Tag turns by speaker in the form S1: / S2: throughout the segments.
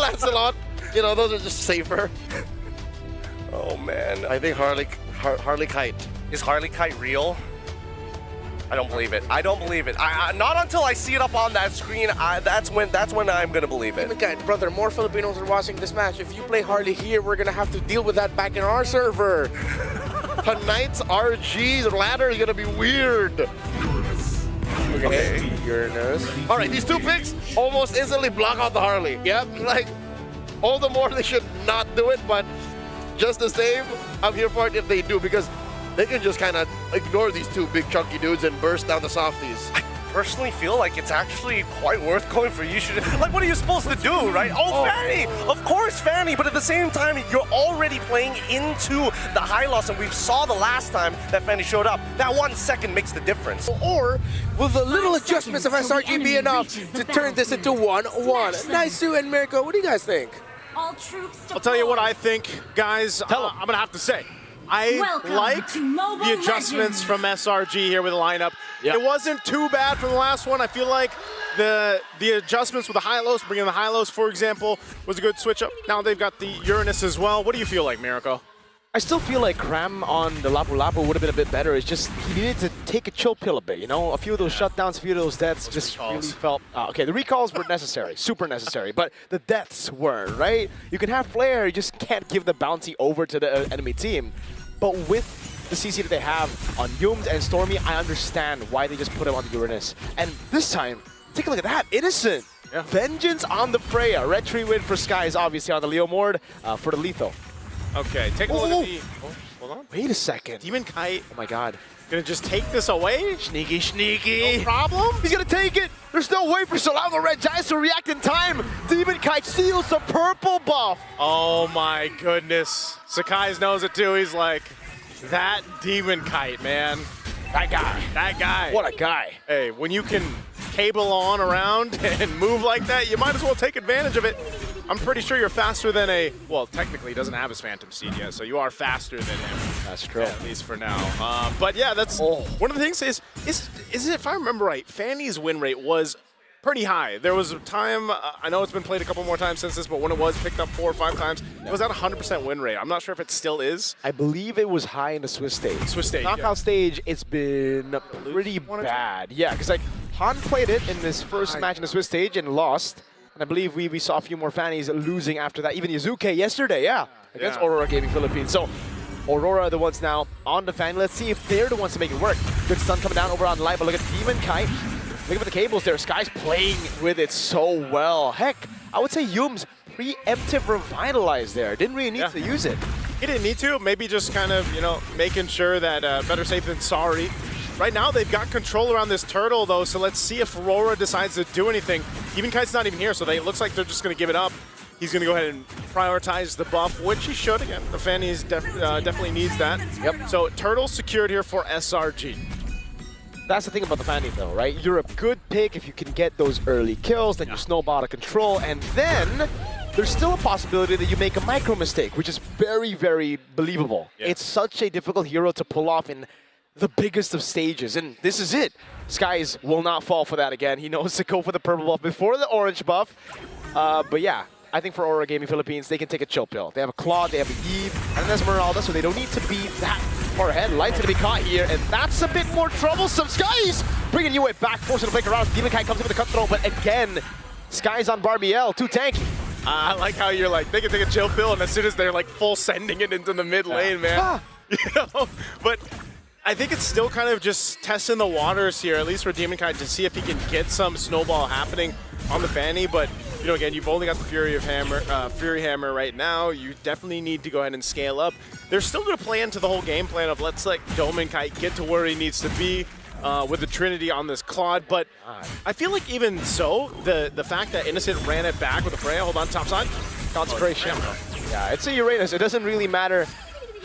S1: Lancelot. You know, those are just safer.
S2: Oh man.
S1: I think Harley Kite.
S2: Is Harley Kite real? I don't believe it. I don't believe it. Not until I see it up on that screen. That's when I'm gonna believe it.
S1: Demon, brother, more Filipinos are watching this match. If you play Harley here, we're gonna have to deal with that back in our server. Tonight's RG ladder is gonna be weird. Okay. Uranus. All right, these two picks almost instantly block out the Harley. Yep, like all the more they should not do it, but just the same, I'm here for it if they do, because they can just kind of ignore these two big chunky dudes and burst down the softies.
S2: I personally feel like it's actually quite worth going for. You should, like, what are you supposed to do, right? Oh, Fanny! Of course, Fanny, but at the same time, you're already playing into the high loss, and we saw the last time that Fanny showed up. That 1 second makes the difference.
S1: Or will the little adjustments of SRG be enough to turn this into 1-1? Naisu and Mirko, what do you guys think?
S3: All troops to
S4: I'll tell you what I think, guys. I'm going to have to say. I like the adjustments from SRG here with the lineup. Yep. It wasn't too bad from the last one. I feel like the adjustments with the high-lows, bringing the high-lows, for example, was a good switch-up. Now they've got the Uranus as well. What do you feel like, Mirko?
S5: I still feel like Cram on the Lapu Lapu would have been a bit better. It's just he needed to take a chill pill a bit, you know? A few of those shutdowns, a few of those deaths just really felt... okay, the recalls were necessary, super necessary, but the deaths weren't, right? You can have Flare, you just can't give the bounty over to the enemy team. But with the CC that they have on Yums and Stormy, I understand why they just put him on the Uranus. And this time, take a look at that, Innocent! Yeah. Vengeance on the Freya. Red Tree win for Skies, obviously, on the Leo Mord for the lethal.
S4: Okay, take a look at the... Oh, hold on.
S5: Wait a second.
S4: Demon Kite.
S5: Oh my god.
S4: Gonna just take this away?
S5: Sneaky, sneaky.
S4: No problem.
S5: He's gonna take it. There's no way for Selangor Red Giants to react in time. Demon Kite steals the purple buff.
S4: Oh my goodness. Sakai's knows it too. He's like, that Demon Kite, man.
S5: That guy.
S4: That guy.
S5: What a guy.
S4: Hey, when you can cable on around and move like that, you might as well take advantage of it. I'm pretty sure you're faster than a, well, technically he doesn't have his Phantom Seed yet, so you are faster than him.
S5: That's true.
S4: At least for now. But yeah, that's one of the things is if I remember right, Fanny's win rate was pretty high. There was a time, I know it's been played a couple more times since this, but when it was picked up 4 or 5 times, it was at 100% win rate. I'm not sure if it still is.
S5: I believe it was high in the Swiss stage.
S4: Swiss stage,
S5: Knockout stage, it's been pretty bad. Yeah, because like Han played it in this first match in the Swiss stage and lost. And I believe we saw a few more Fannies losing after that. Even Yuzuke yesterday, against AURORA Gaming Philippines. So AURORA are the ones now on the Fanny. Let's see if they're the ones to make it work. Good stun coming down over on the light, but look at Demon Kite. Look at the cables there. Sky's playing with it so well. Heck, I would say Yums preemptive revitalize there. Didn't really need to use it.
S4: He didn't need to. Maybe just kind of, you know, making sure that better safe than sorry. Right now, they've got control around this turtle, though, so let's see if AURORA decides to do anything. Demon Kite's not even here, so it looks like they're just going to give it up. He's going to go ahead and prioritize the buff, which he should. Again, the Fanny's definitely needs that. Yep. So Turtle secured here for SRG.
S5: That's the thing about the Fanny, though, right? You're a good pick if you can get those early kills, then you snowball out of control, and then there's still a possibility that you make a micro mistake, which is very, very believable. Yeah. It's such a difficult hero to pull off in the biggest of stages, and this is it. Skies will not fall for that again. He knows to go for the purple buff before the orange buff. But yeah, I think for AURORA Gaming Philippines, they can take a chill pill. They have a Claude, they have a Yves, and an Esmeralda, so they don't need to be that far ahead. Light's gonna be caught here, and that's a bit more troublesome. Skies bringing you back, forcing to break around. Demon Kite comes in with a cutthroat, but again, Skies on Barbiel, too tanky.
S4: I like how you're like, they can take a chill pill, and as soon as they're like full sending it into the mid lane, man. You know? But I think it's still kind of just testing the waters here, at least for Demon Kite, to see if he can get some snowball happening on the Fanny. But you know, again, you've only got the Fury Hammer right now. You definitely need to go ahead and scale up. They're still going to play into the whole game plan of let's let Demon Kite get to where he needs to be with the Trinity on this Claude. But I feel like even so, the fact that Innocent ran it back with the Freya, hold on, top side.
S5: Consecration. Yeah, it's a Uranus. It doesn't really matter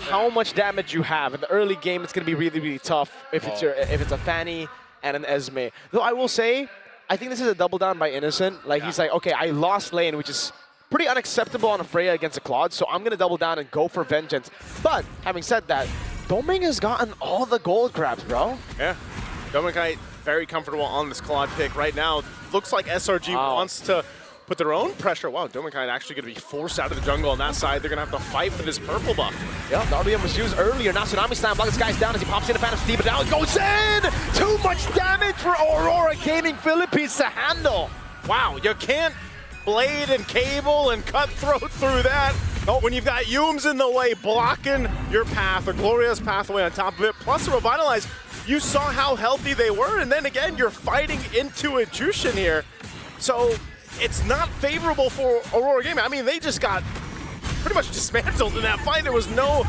S5: how much damage you have. In the early game, it's going to be really, really tough if it's a Fanny and an Esme. Though I will say, I think this is a double down by Innocent. Like, he's like, okay, I lost lane, which is pretty unacceptable on a Freya against a Claude, so I'm going to double down and go for vengeance. But, having said that, Doming has gotten all the gold grabs, bro.
S4: Yeah. Doming Kite very comfortable on this Claude pick right now. Looks like SRG wants to put their own pressure. Wow, Dominkai actually going to be forced out of the jungle on that side. They're going to have to fight for this purple buff.
S5: Yep, the RBM was used earlier. Now Tsunami Slam blocks this guy's down as he pops in the Phantom Steam, but now it goes in! Too much damage for AURORA Gaming Philippines to handle.
S4: Wow, you can't blade and cable and cutthroat through that. Oh, when you've got Yums in the way blocking your path, a glorious pathway on top of it, plus a Revitalize. You saw how healthy they were, and then again, you're fighting into a Jushin here. So it's not favorable for AURORA Gaming. I mean, they just got pretty much dismantled in that fight. There was no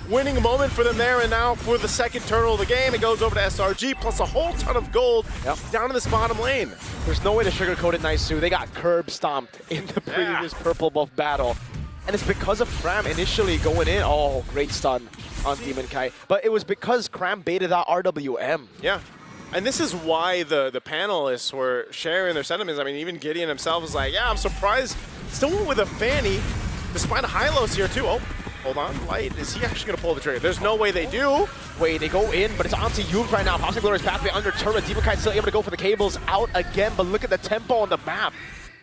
S4: winning moment for them there, and now for the second turtle of the game, it goes over to SRG, plus a whole ton of gold down in this bottom lane.
S5: There's no way to sugarcoat it, Nice. They got curb stomped in the previous purple buff battle. And it's because of Cram initially going in. Oh, great stun on Demon Kai. But it was because Cram baited out RWM.
S4: Yeah. And this is why the panelists were sharing their sentiments. I mean, even Gideon himself was like, yeah, I'm surprised. Still went with a Fanny, despite a Hylos here too. Oh, hold on, Light. Is he actually going to pull the trigger? There's no way they do.
S5: Wait, they go in, but it's onto Yums right now. Possibly Glorious Pathway under turret. Demon Kai still able to go for the cables out again, but look at the tempo on the map.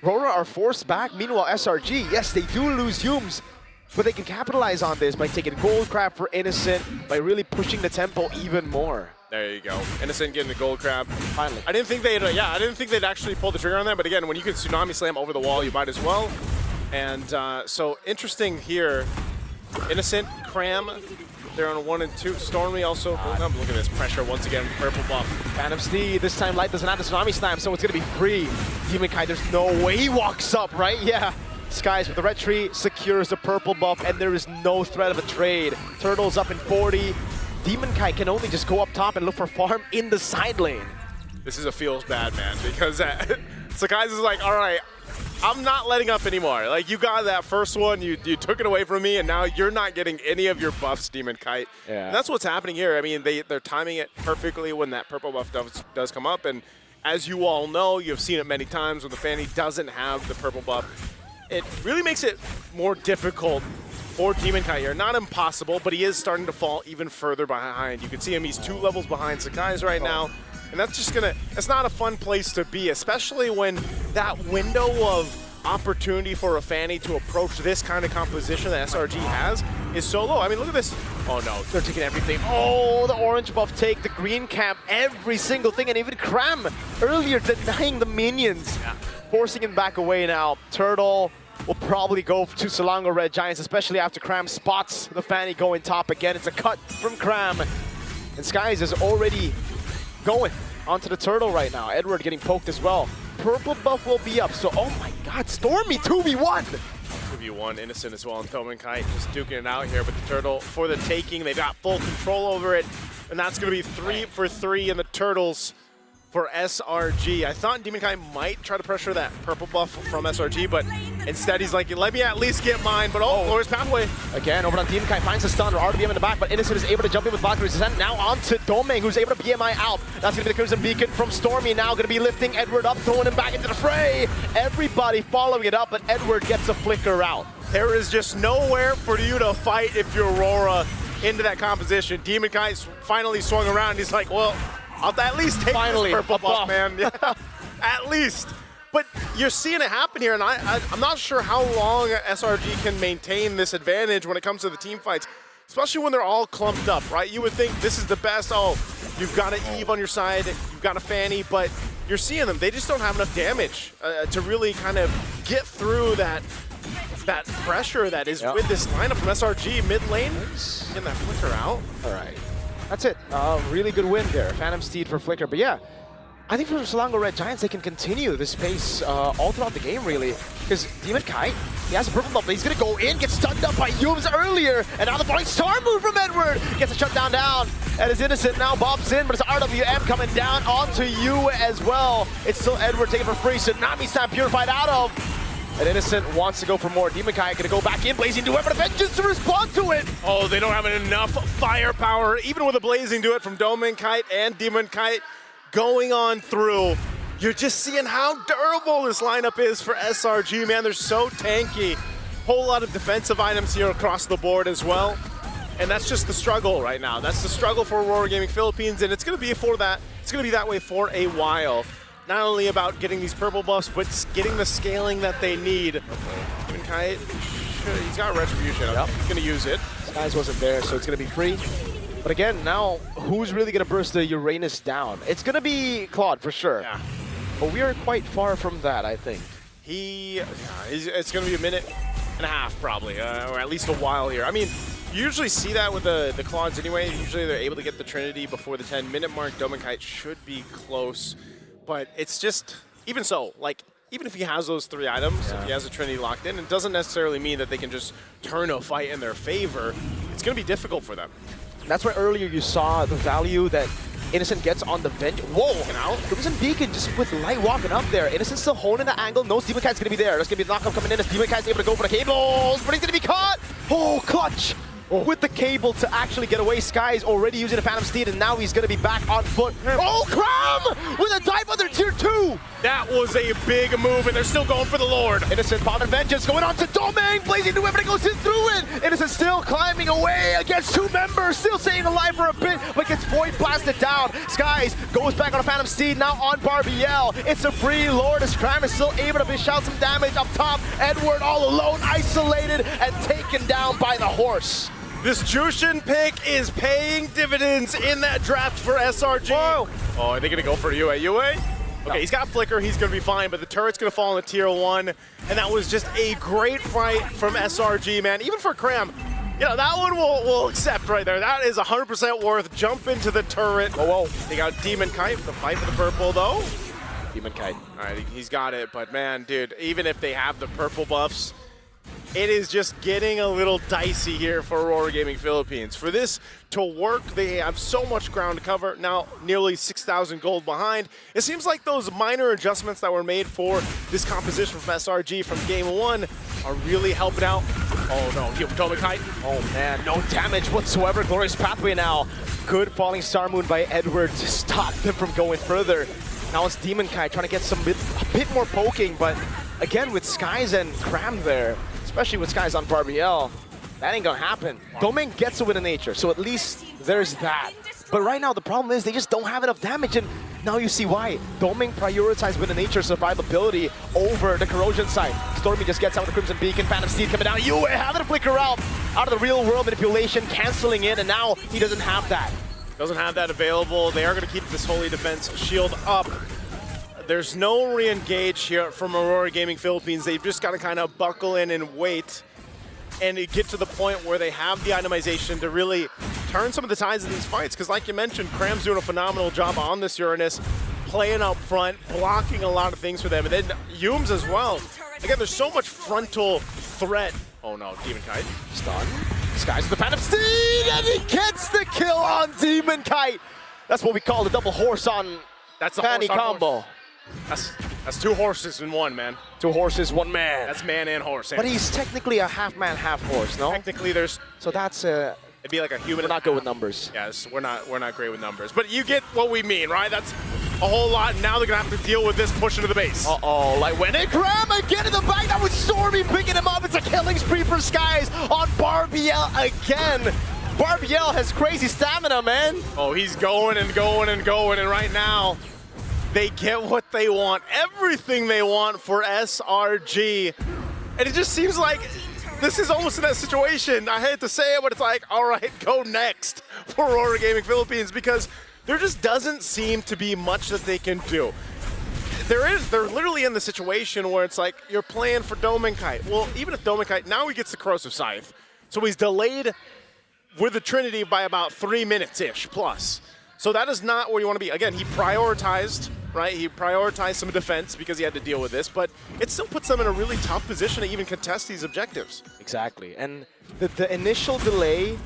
S5: AURORA are forced back. Meanwhile, SRG, yes, they do lose Yums, but they can capitalize on this by taking gold crab for Innocent, by really pushing the tempo even more.
S4: There you go. Innocent getting the gold crab.
S5: Finally.
S4: I didn't think they'd actually pull the trigger on that, but again, when you can Tsunami Slam over the wall, you might as well. And so interesting here. Innocent, Cram, they're on 1 and 2. Stormy also. Look at this pressure once again. Purple buff.
S5: Phantom Steed. This time Light doesn't have the Tsunami Slam, so it's going to be free. Demon Kai, there's no way he walks up, right? Yeah. Skies with the red tree, secures the purple buff, and there is no threat of a trade. Turtle's up in 40. Demon Kai can only just go up top and look for farm in the side lane.
S4: This is a feels bad, man, because Sakai's is like, all right, I'm not letting up anymore. Like, you got that first one, you took it away from me, and now you're not getting any of your buffs, Demon Kite.
S5: Yeah.
S4: And that's what's happening here. I mean, they're timing it perfectly when that purple buff does come up, and as you all know, you've seen it many times when the Fanny doesn't have the purple buff. It really makes it more difficult for Demon Kite here. Not impossible, but he is starting to fall even further behind. You can see him, he's 2 levels behind Sakai's right now. And that's just it's not a fun place to be, especially when that window of opportunity for a Fanny to approach this kind of composition that SRG has is so low. I mean, look at this. Oh no, they're taking everything.
S5: Oh, the orange buff take, the green camp, every single thing, and even Cram earlier denying the minions. Forcing him back away now. Turtle will probably go to Selangor Red Giants, especially after Cram spots the Fanny going top again. It's a cut from Cram. And Skies is already going onto the turtle right now. Edward getting poked as well. Purple buff will be up, so oh my god, Stormy 2v1!
S4: 2v1, Innocent as well, and Thoman Kite just duking it out here, but the turtle for the taking, they got full control over it, and that's going to be 3 for 3 in the turtles for SRG. I thought Demon Kite might try to pressure that purple buff from SRG, but instead he's like, let me at least get mine, but Glorious Pathway.
S5: Again, over on Demon Kai, finds a stun, or RBM in the back, but Innocent is able to jump in with Valkyrie's Descent. Now on to Domeng, who's able to BMI out. That's going to be the Crimson Beacon from Stormy, now going to be lifting Edward up, throwing him back into the fray. Everybody following it up, but Edward gets a flicker out.
S4: There is just nowhere for you to fight if you're AURORA into that composition. Demon Kite finally swung around, he's like, well, I'll at least take this purple buff, man. Yeah, at least. But you're seeing it happen here, and I'm not sure how long SRG can maintain this advantage when it comes to the team fights, especially when they're all clumped up, right? You would think this is the best. Oh, you've got an Eve on your side, you've got a Fanny, but you're seeing them. They just don't have enough damage to really kind of get through that pressure that is with this lineup from SRG mid lane. Getting that flicker out.
S5: All right. That's it. Really good win there. Phantom Steed for Flicker. But yeah, I think for Selangor Red Giants, they can continue this pace all throughout the game, really. Because Demon Kai, he has a purple buff, but he's going to go in, get stunned up by Yums earlier. And now the Falling Star move from Edward. Gets a shutdown down. And is Innocent now bobs in, but it's RWM coming down onto you as well. It's still Edward taking for free. Tsunami Slam purified out of. And Innocent wants to go for more. Demon Kai gonna go back in, Blazing Duet, but Vengeance to respond to it!
S4: Oh, they don't have enough firepower, even with a Blazing Duet from Doming Kite and Demon Kite going on through. You're just seeing how durable this lineup is for SRG, man. They're so tanky. Whole lot of defensive items here across the board as well. And that's just the struggle right now. That's the struggle for AURORA Gaming Philippines, and it's gonna be that way for a while. not only about getting these purple buffs, but getting the scaling that they need. Demon Kite, he's got Retribution.
S5: Yep.
S4: He's going to use it.
S5: Skies wasn't there, so it's going to be free. But again, now, who's really going to burst the Uranus down? It's going to be Claude, for sure.
S4: Yeah.
S5: But we are quite far from that, I think.
S4: It's going to be a minute and a half, probably, or at least a while here. I mean, you usually see that with the Claudes anyway. Usually they're able to get the Trinity before the 10-minute mark. Dominkite should be close, but it's just, even so, like, even if he has those 3 items, if he has a Trinity locked in, it doesn't necessarily mean that they can just turn a fight in their favor. It's going to be difficult for them.
S5: That's why earlier you saw the value that Innocent gets on the bench. Whoa! Crimson Beacon just with Light walking up there. Innocent still holding the angle. No Demon Kite's going to be there. There's going to be the knockup coming in as Demon Kite's able to go for the cables, but he's going to be caught! Oh, clutch! With the cable to actually get away. Sky's already using the Phantom Steed, and now he's going to be back on foot. Oh, Cram! With a dive under tier 2!
S4: That was a big move, and they're still going for the Lord.
S5: Innocent, Bond and Vengeance going on to Domain, blazing new weapon, goes in through it. Innocent still climbing away against 2 members, still staying alive for a bit, but gets void blasted down. Skies goes back on a Phantom Steed, now on Barbiel. It's a free Lord as Cram is still able to dish out some damage up top. Edward all alone, isolated, and taken down by the horse.
S4: This Jushin pick is paying dividends in that draft for SRG.
S5: Whoa.
S4: Oh, are they going to go for Yue? Yue? Okay,
S5: No.
S4: He's got Flicker. He's going to be fine, but the turret's going to fall in the tier 1. And that was just a great fight from SRG, man. Even for Cram, you know, that one we'll accept right there. That is 100% worth. Jump into the turret.
S5: Whoa.
S4: They got Demon Kite, the fight for the purple, though.
S5: Demon Kite.
S4: All right, he's got it. But, man, dude, even if they have the purple buffs, it is just getting a little dicey here for Aurora Gaming Philippines. For this to work, they have so much ground to cover. Now, nearly 6,000 gold behind. It seems like those minor adjustments that were made for this composition from SRG from Game 1 are really helping out. Oh, no. Dominkite.
S5: Oh, man. No damage whatsoever. Glorious Pathway now. Good Falling Star Moon by Edward to stop them from going further. Now it's Demon Kite trying to get a bit more poking, but again, with Skies and Cram there, especially with Skies on Barbiel, that ain't gonna happen. Domain gets it with a nature, so at least there's that. But right now, the problem is they just don't have enough damage, and now you see why. Domain prioritized with a nature survivability over the corrosion side. Stormy just gets out with the Crimson Beacon, Phantom Steed coming down. Yue having to flicker out of the real world manipulation, canceling it, and now he doesn't have that.
S4: Doesn't have that available. They are going to keep this Holy Defense shield up. There's no re-engage here from Aurora Gaming Philippines. They've just got to kind of buckle in and wait and get to the point where they have the itemization to really turn some of the tides of these fights. Because like you mentioned, Cram's doing a phenomenal job on this Uranus, playing up front, blocking a lot of things for them. And then Yumes as well. Again, there's so much frontal threat. Oh no, Demon Kite.
S5: Stun. Skies with the Phantom Steed, and he gets the kill on Demon Kite. That's what we call the double horse on
S4: That's the
S5: Fanny
S4: horse on
S5: combo.
S4: horse. That's 2 horses in 1, man.
S5: 2 horses, 1 man.
S4: That's man and horse.
S5: But he's technically a half man, half horse, no?
S4: Technically, there's
S5: So that's
S4: it'd be like a human.
S5: we're not good with numbers.
S4: Yes, we're not great with numbers. But you get what we mean, right? That's a whole lot. Now they're gonna have to deal with this push into the base.
S5: Uh-oh, like when it Cram again in the back, that was Stormy picking him up. It's a killing spree for Skies on Barbiel again. Barbiel has crazy stamina, man.
S4: Oh, he's going and going and going, and right now they get what they want, everything they want for SRG. And it just seems like this is almost in that situation. I hate to say it, but it's like, all right, go next for Aurora Gaming Philippines, because there just doesn't seem to be much that they can do. They're literally in the situation where it's like, you're playing for Dominkite. Well, even if Dominkite, now he gets the Corrosive Scythe. So he's delayed with the Trinity by about 3 minutes-ish plus. So that is not where you want to be. Again, he prioritized, right? He prioritized some defense because he had to deal with this, but it still puts them in a really tough position to even contest these objectives.
S5: Exactly, and the initial delay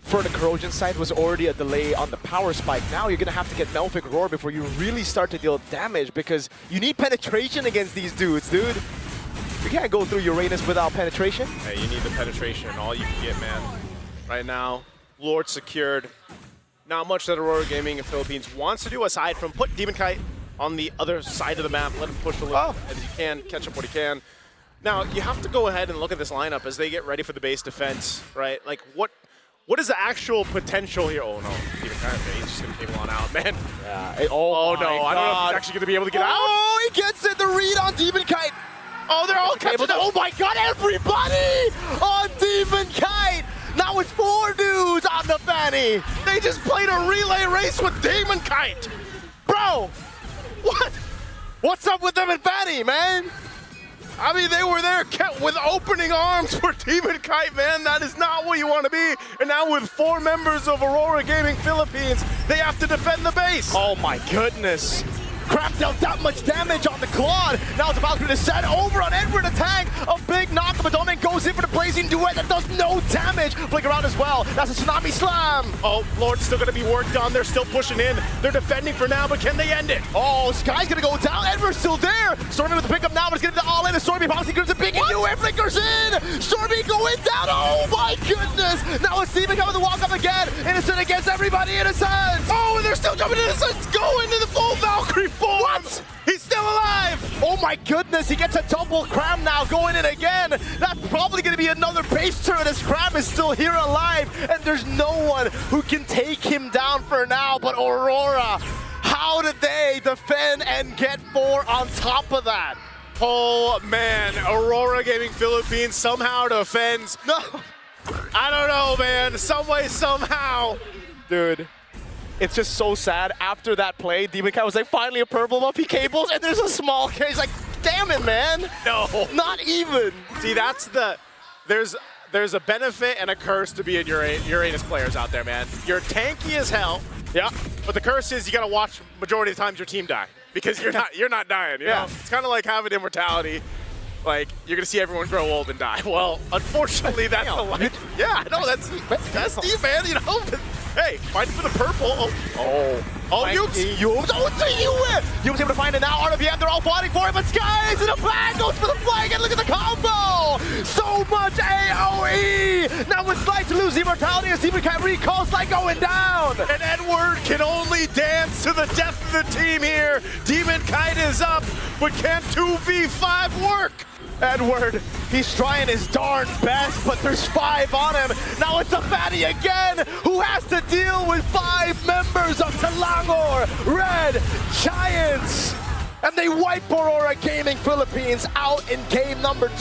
S5: for the corrosion side was already a delay on the power spike. Now you're gonna have to get Melfic Roar before you really start to deal damage, because you need penetration against these dudes, dude. You can't go through Uranus without penetration.
S4: Hey, you need the penetration, all you can get, man. Right now, Lord secured. Not much that Aurora Gaming in Philippines wants to do aside from put Demon Kite on the other side of the map, let him push a little as he can, catch up what he can. Now, you have to go ahead and look at this lineup as they get ready for the base defense, right? Like, what what is the actual potential here? Oh no, he's just gonna cable on out, man.
S5: Yeah.
S4: Oh no,
S5: my
S4: I don't know if
S5: God.
S4: he's actually gonna be able to get out.
S5: Oh, he gets it. The read on Demon Kite.
S4: Oh, they're all catching up.
S5: Oh my God, everybody on Demon Kite. Now it's 4 dudes on the Fanny.
S4: They just played a relay race with Demon Kite.
S5: Bro, what? What's up with them and Fanny, man?
S4: I mean, they were there kept with opening arms for Demon Kite, man. That is not what you want to be. And now with 4 members of Aurora Gaming Philippines, they have to defend the base.
S5: Oh my goodness. Crap dealt that much damage on the Claude. Now it's about to descend over on Edward. A tank. A big knock. But Domin goes in for the blazing duet that does no damage. Flick around as well. That's a tsunami slam.
S4: Oh, Lord's still going to be worked on. They're still pushing in. They're defending for now, but can they end it?
S5: Oh, Sky's gonna go down. Edward's still there. Stormy with the pickup now, but it's getting the all in. And Stormy bouncing gives a big new air flickers in. Stormy going down. Oh my goodness. Now it's Steven coming to walk up again. Innocent against everybody. Innocent.
S4: Oh, and they're still jumping Innocent's going to the full Valkyrie form.
S5: What?
S4: He's still alive.
S5: Oh my goodness, he gets a double Cram now going in again. That's probably going to be another base turn as Cram is still here alive. And there's no one who can take him down for now but Aurora. How did they defend and get 4 on top of that?
S4: Oh man, Aurora Gaming Philippines somehow defends.
S5: No.
S4: I don't know, man. Some way, somehow.
S5: Dude. It's just so sad. After that play, Demon Kite was like, finally a purple buff, he cables, and there's a small case. Like, damn it, man.
S4: No.
S5: Not even.
S4: See, that's the... There's a benefit and a curse to being Uranus players out there, man. You're tanky as hell.
S5: Yeah.
S4: But the curse is you gotta watch majority of the times your team die. Because you're not dying, you know? It's kinda like having immortality. Like, you're gonna see everyone grow old and die. Well, unfortunately, that's the life. Yeah, no, that's Steve, man, you know? Hey, fighting for the purple. Oh,
S5: You was able to find it now. RWM, they're all fighting for it, but Sky is in the back, goes for the flag, and look at the combo! So much AOE! Now it's Slight to lose immortality as Demon Kite recalls like going down!
S4: And Edward can only dance to the death of the team here. Demon Kite is up, but can 2v5 work?
S5: Edward, he's trying his darn best, but there's 5 on him. Now it's a fatty again, who has to deal with 5 members of Selangor Red Giants. And they wipe Aurora Gaming Philippines out in game number 2.